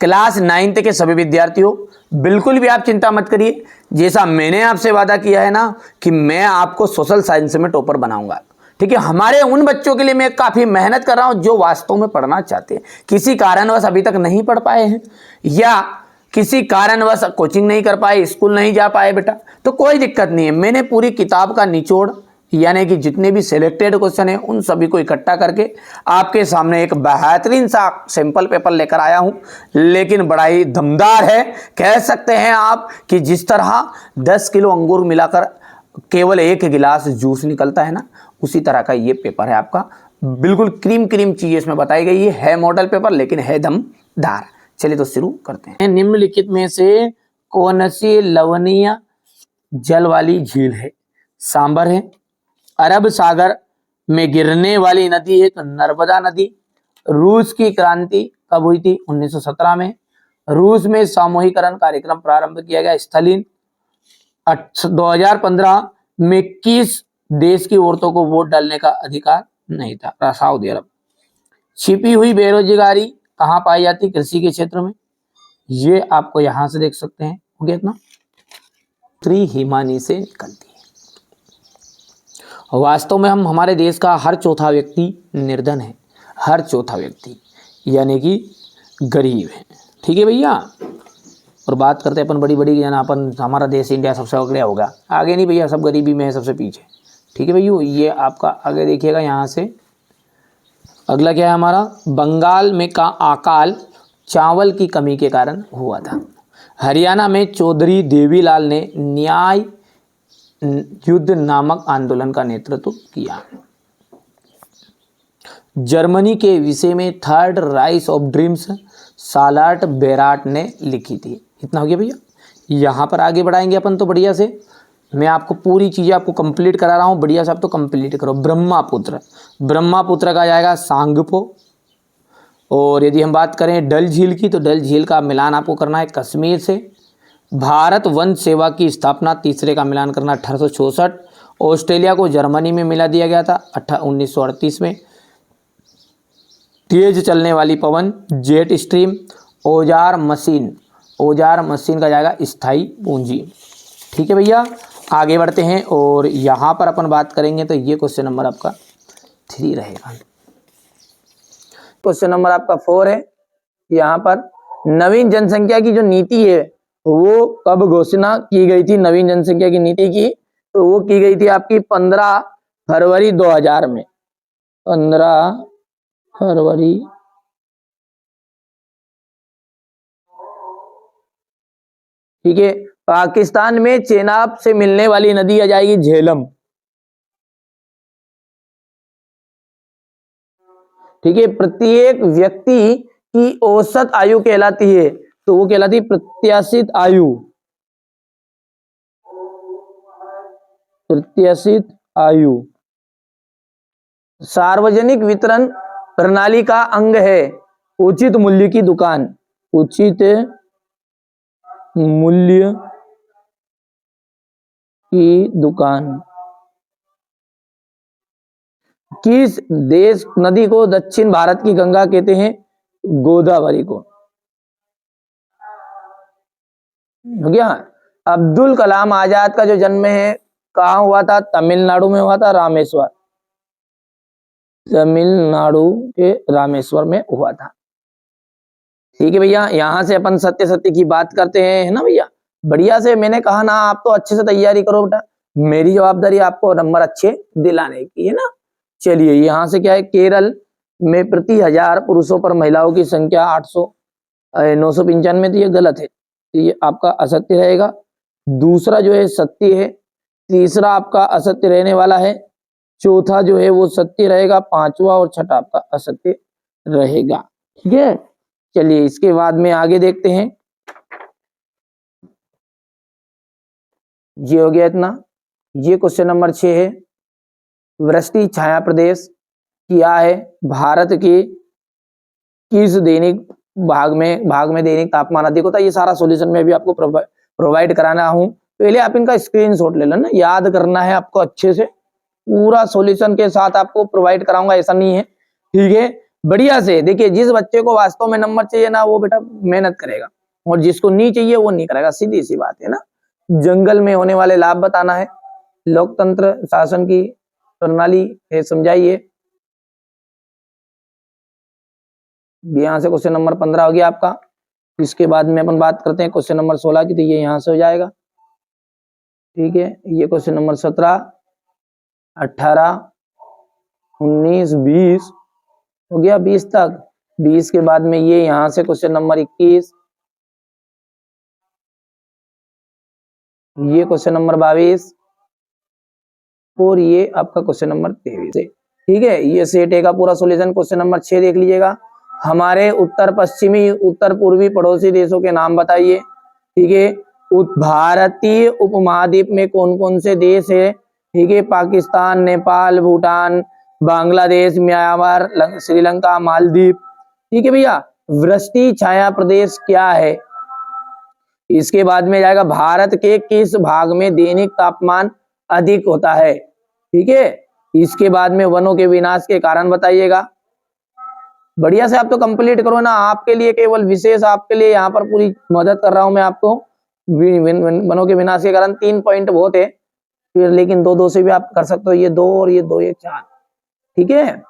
Class 9th के सभी विद्यार्थियों, बिल्कुल भी आप चिंता मत करिए। जैसा मैंने आपसे वादा किया है ना कि मैं आपको सोशल साइंस में टॉपर बनाऊंगा, ठीक है। हमारे उन बच्चों के लिए मैं काफ़ी मेहनत कर रहा हूं जो वास्तव में पढ़ना चाहते हैं, किसी कारणवश अभी तक नहीं पढ़ पाए हैं या किसी कारणवश कोचिंग नहीं कर पाए, स्कूल नहीं जा पाए बेटा, तो कोई दिक्कत नहीं है। मैंने पूरी किताब का निचोड़ यानी कि जितने भी सिलेक्टेड क्वेश्चन हैं उन सभी को इकट्ठा करके आपके सामने एक बेहतरीन सा सैंपल पेपर लेकर आया हूं, लेकिन बड़ा ही दमदार है। कह सकते हैं आप कि जिस तरह 10 किलो अंगूर मिलाकर केवल 1 गिलास जूस निकलता है ना, उसी तरह का ये पेपर है आपका। बिल्कुल क्रीम क्रीम चीज़ इसमें बताई गई है मॉडल पेपर, लेकिन है दमदार। चलिए तो शुरू करते हैं। निम्नलिखित में से कौन सी लवणीय जल वाली झील है? सांबर है, अरब सागर में गिरने वाली नदी है तो नर्मदा नदी। रूस की क्रांति कब हुई थी? 1917 में। रूस में सामूहिकरण कार्यक्रम प्रारंभ किया गया स्टालिन। 2015 में किस देश की औरतों को वोट डालने का अधिकार नहीं था? सऊदी अरब। छिपी हुई बेरोजगारी कहाँ पाई जाती? कृषि के क्षेत्र में। ये आपको यहां से देख सकते हैं, हो गया इतना। हिमानी से निकलती है। वास्तव में हम हमारे देश का हर चौथा व्यक्ति निर्धन है, हर चौथा व्यक्ति यानी कि गरीब है, ठीक है भैया। और बात करते हैं अपन बड़ी बड़ी जाना, अपन हमारा देश इंडिया सबसे अगले होगा, आगे नहीं भैया, सब गरीबी में है, सबसे पीछे, ठीक है भैया। ये आपका आगे देखिएगा यहाँ से। अगला क्या है हमारा? बंगाल में का अकाल चावल की कमी के कारण हुआ था। हरियाणा में चौधरी देवीलाल ने न्याय युद्ध नामक आंदोलन का नेतृत्व किया। जर्मनी के विषय में थर्ड राइस ऑफ ड्रीम्स सालार्ट बेराट ने लिखी थी। इतना हो गया भैया। यहाँ पर आगे बढ़ाएंगे अपन तो बढ़िया से। मैं आपको पूरी चीज़ें आपको कंप्लीट करा रहा हूँ, बढ़िया से आप तो कंप्लीट करो। ब्रह्मपुत्र, ब्रह्मपुत्र का जाएगा सांगपो। और यदि हम बात करें डल झील की, तो डल झील का मिलान आपको करना है कश्मीर से। भारत वन सेवा की स्थापना, तीसरे का मिलान करना 1864। ऑस्ट्रेलिया को जर्मनी में मिला दिया गया था 1938 में। तेज चलने वाली पवन जेट स्ट्रीम। औजार मशीन, औजार मशीन का जाएगा स्थायी पूंजी, ठीक है भैया। आगे बढ़ते हैं और यहाँ पर अपन बात करेंगे तो ये क्वेश्चन नंबर आपका 3 रहेगा। क्वेश्चन नंबर आपका 4 है। यहाँ पर नवीन जनसंख्या की जो नीति है वो कब घोषणा की गई थी? नवीन जनसंख्या की नीति की तो वो की गई थी आपकी 15 फरवरी 2000 में। 15 फरवरी, ठीक है। पाकिस्तान में चेनाब से मिलने वाली नदी आ जाएगी झेलम, ठीक है। प्रत्येक व्यक्ति की औसत आयु कहलाती है तो वो कहलाती है प्रत्याशित आयु, प्रत्याशित आयु। सार्वजनिक वितरण प्रणाली का अंग है उचित मूल्य की दुकान, उचित मूल्य की दुकान। किस देश नदी को दक्षिण भारत की गंगा कहते हैं? गोदावरी को, हो गया। अब्दुल कलाम आजाद का जो जन्म है कहाँ हुआ था? तमिलनाडु में हुआ था, रामेश्वर, तमिलनाडु के रामेश्वर में हुआ था, ठीक है भैया। यहां से अपन सत्य सत्य की बात करते हैं, है ना भैया। बढ़िया से मैंने कहा ना, आप तो अच्छे से तैयारी करो बेटा, मेरी जवाबदारी आपको नंबर अच्छे दिलाने की है ना। चलिए यहाँ से क्या है? केरल में प्रति 1000 पुरुषों पर महिलाओं की संख्या 995, तो ये गलत है, तो ये आपका असत्य रहेगा। दूसरा जो है सत्य है, तीसरा आपका असत्य रहने वाला है, चौथा जो है वो सत्य रहेगा, पांचवा और छठा आपका असत्य रहेगा, ठीक है। चलिए इसके बाद में आगे देखते हैं। ये हो गया इतना। ये क्वेश्चन नंबर 6 है। वृष्टि छाया प्रदेश क्या है? भारत के किस दैनिक भाग में दैनिक तापमान अधिक होता है? ये सारा सॉल्यूशन में भी आपको प्रोवाइड कराना हूं, पहले आप इनका स्क्रीनशॉट ले लेना, याद करना है आपको अच्छे से। पूरा सॉल्यूशन के साथ आपको प्रोवाइड कराऊंगा, ऐसा नहीं है, ठीक है। बढ़िया से देखिए, जिस बच्चे को वास्तव में नंबर चाहिए ना वो बेटा मेहनत करेगा, और जिसको नहीं चाहिए वो नहीं करेगा, सीधी सी बात है ना। जंगल में होने वाले लाभ बताना है, लोकतंत्र शासन की प्रणाली है समझाइए। यहाँ से क्वेश्चन नंबर 15 हो गया आपका। इसके बाद में अपन बात करते हैं क्वेश्चन नंबर 16 की, तो ये यहाँ से हो जाएगा। ठीक है, ये क्वेश्चन नंबर 17, 18, 19, 20 हो गया, 20 तक। 20 के बाद में ये यहाँ से क्वेश्चन नंबर 21, ये क्वेश्चन नंबर 22 और ये आपका क्वेश्चन नंबर 23 है। ठीक है, ये सेट ए का पूरा सॉल्यूशन। क्वेश्चन नंबर 6 देख लीजिएगा, हमारे उत्तर पश्चिमी उत्तर पूर्वी पड़ोसी देशों के नाम बताइए। ठीक है, भारतीय उपमहाद्वीप में कौन कौन से देश है? ठीक है, पाकिस्तान, नेपाल, भूटान, बांग्लादेश, म्यांमार, श्रीलंका, मालदीव। ठीक है भैया, वृष्टि छाया प्रदेश क्या है? इसके बाद में जाएगा, भारत के किस भाग में दैनिक तापमान अधिक होता है? ठीक है, इसके बाद में वनों के विनाश के कारण बताइएगा। बढ़िया से आप तो कंप्लीट करो ना, आपके लिए केवल विशेष आपके लिए यहाँ पर पूरी मदद कर रहा हूं मैं आपको। वनों के विनाश के कारण 3 पॉइंट बहुत है, फिर लेकिन 2-2 से भी आप कर सकते हो, ये 2 और ये 2, ये 4। ठीक है,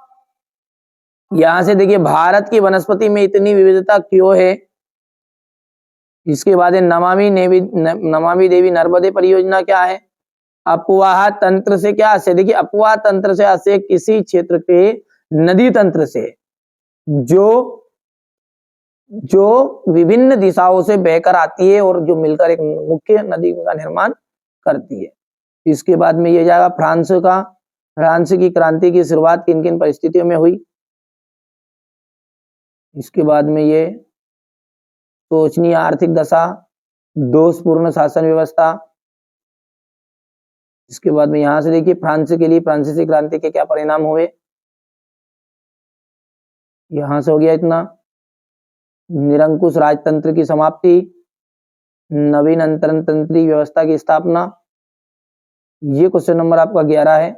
यहां से देखिए, भारत की वनस्पति में इतनी विविधता क्यों है? इसके बाद नमामि देवी नर्मदे परियोजना क्या है? अपवाह तंत्र से क्या आशय? देखिए, अपवाह तंत्र से आशय किसी क्षेत्र के नदी तंत्र से जो विभिन्न दिशाओं से बहकर आती है और जो मिलकर एक मुख्य नदी का निर्माण करती है। इसके बाद में ये जाएगा, फ्रांस की क्रांति की शुरुआत किन किन परिस्थितियों में हुई? इसके बाद में ये शोचनीय आर्थिक दशा, दोषपूर्ण शासन व्यवस्था। इसके बाद में यहां से देखिए, फ्रांस के लिए फ्रांसीसी क्रांति के क्या परिणाम हुए? यहां से हो गया इतना। निरंकुश राजतंत्र की समाप्ति, नवीन अंतरतंत्री व्यवस्था की स्थापना। ये क्वेश्चन नंबर आपका 11 है,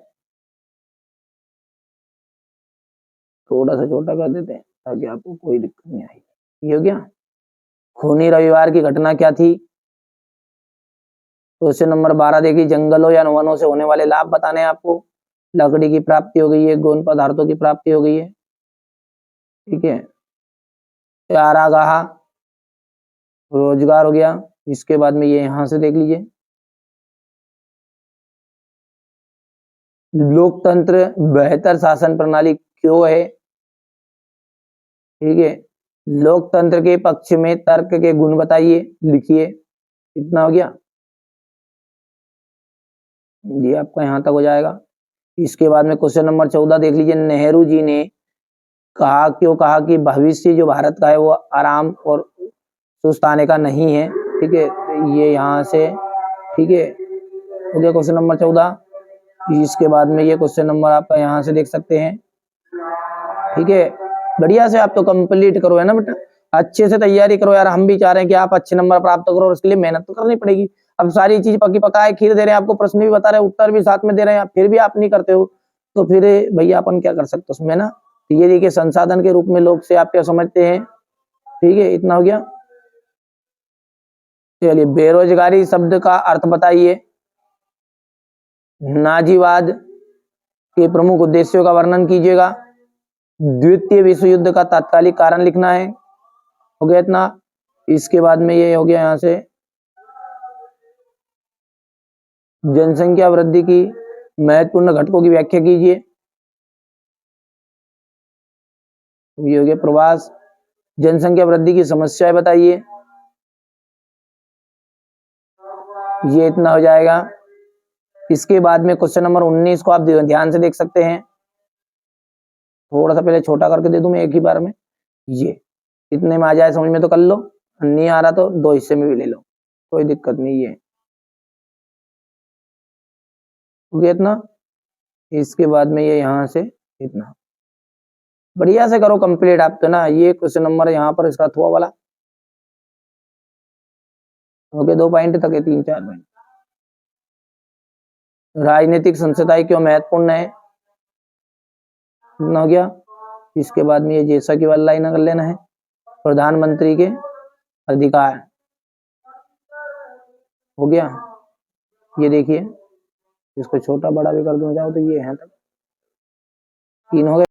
थोड़ा सा छोटा कर देते हैं ताकि आपको कोई दिक्कत नहीं आएगी। ये हो गया। खूनी रविवार की घटना क्या थी? क्वेश्चन नंबर 12 देखिए, जंगलों या वनों से होने वाले लाभ बताने हैं आपको। लकड़ी की प्राप्ति हो गई है, गौण पदार्थों की प्राप्ति हो गई है। ठीक है, चारागाह, रोजगार हो गया। इसके बाद में ये यहां से देख लीजिए, लोकतंत्र बेहतर शासन प्रणाली क्यों है? ठीक है, लोकतंत्र के पक्ष में तर्क के गुण बताइए, लिखिए। इतना हो गया, ये आपका यहां तक हो जाएगा। इसके बाद में क्वेश्चन नंबर 14 देख लीजिए, नेहरू जी ने क्यों कहा कि भविष्य जो भारत का है वो आराम और सुस्ताने का नहीं है? ठीक है, ये यहाँ से ठीक है हो गया क्वेश्चन नंबर 14। इसके बाद में ये क्वेश्चन नंबर आपका यहाँ से देख सकते हैं। ठीक है, बढ़िया से आप तो कंप्लीट करो, है ना बेटा, अच्छे से तैयारी करो यार। हम भी चाह रहे हैं कि आप अच्छे नंबर प्राप्त करो, और उसके लिए मेहनत तो करनी पड़ेगी। अब सारी चीज पकी पकाए खीर दे रहे हैं आपको, प्रश्न भी बता रहे हैं, उत्तर भी साथ में दे रहे हैं, फिर भी आप नहीं करते हो, तो फिर भैया अपन क्या कर सकते उसमें ना। तो ये देखिए, संसाधन के रूप में लोग से आप क्या समझते हैं? ठीक है, इतना हो गया। चलिए, बेरोजगारी शब्द का अर्थ बताइए। नाजीवाद के प्रमुख उद्देश्यों का वर्णन कीजिएगा। द्वितीय विश्व युद्ध का तात्कालिक कारण लिखना है। हो गया इतना। इसके बाद में ये हो गया यहां से, जनसंख्या वृद्धि की महत्वपूर्ण घटकों की व्याख्या कीजिए। ये हो गया प्रवास। जनसंख्या वृद्धि की समस्याएं बताइए। ये इतना हो जाएगा। इसके बाद में क्वेश्चन नंबर 19 को आप ध्यान से देख सकते हैं। थोड़ा सा पहले छोटा करके दे दूं मैं एक ही बार में, ये इतने में आ जाए समझ में तो कर लो, नहीं आ रहा तो 2 हिस्से में भी ले लो, कोई दिक्कत नहीं है। हो गया इतना। इसके बाद में ये यहाँ से इतना, बढ़िया से करो कंप्लीट आप तो ना। ये क्वेश्चन नंबर यहाँ पर इसका थोड़ा वाला हो गया, 2 पॉइंट तक है, 3-4 पॉइंट। राजनीतिक संस्थाएं क्यों महत्वपूर्ण है? इतना हो गया। इसके बाद में ये जैसा कि वाला लाइन कर लेना है, प्रधानमंत्री के अधिकार, हो गया। ये देखिए, इसको छोटा बड़ा भी कर दूं चाहो तो ये है तक 3 हो गए।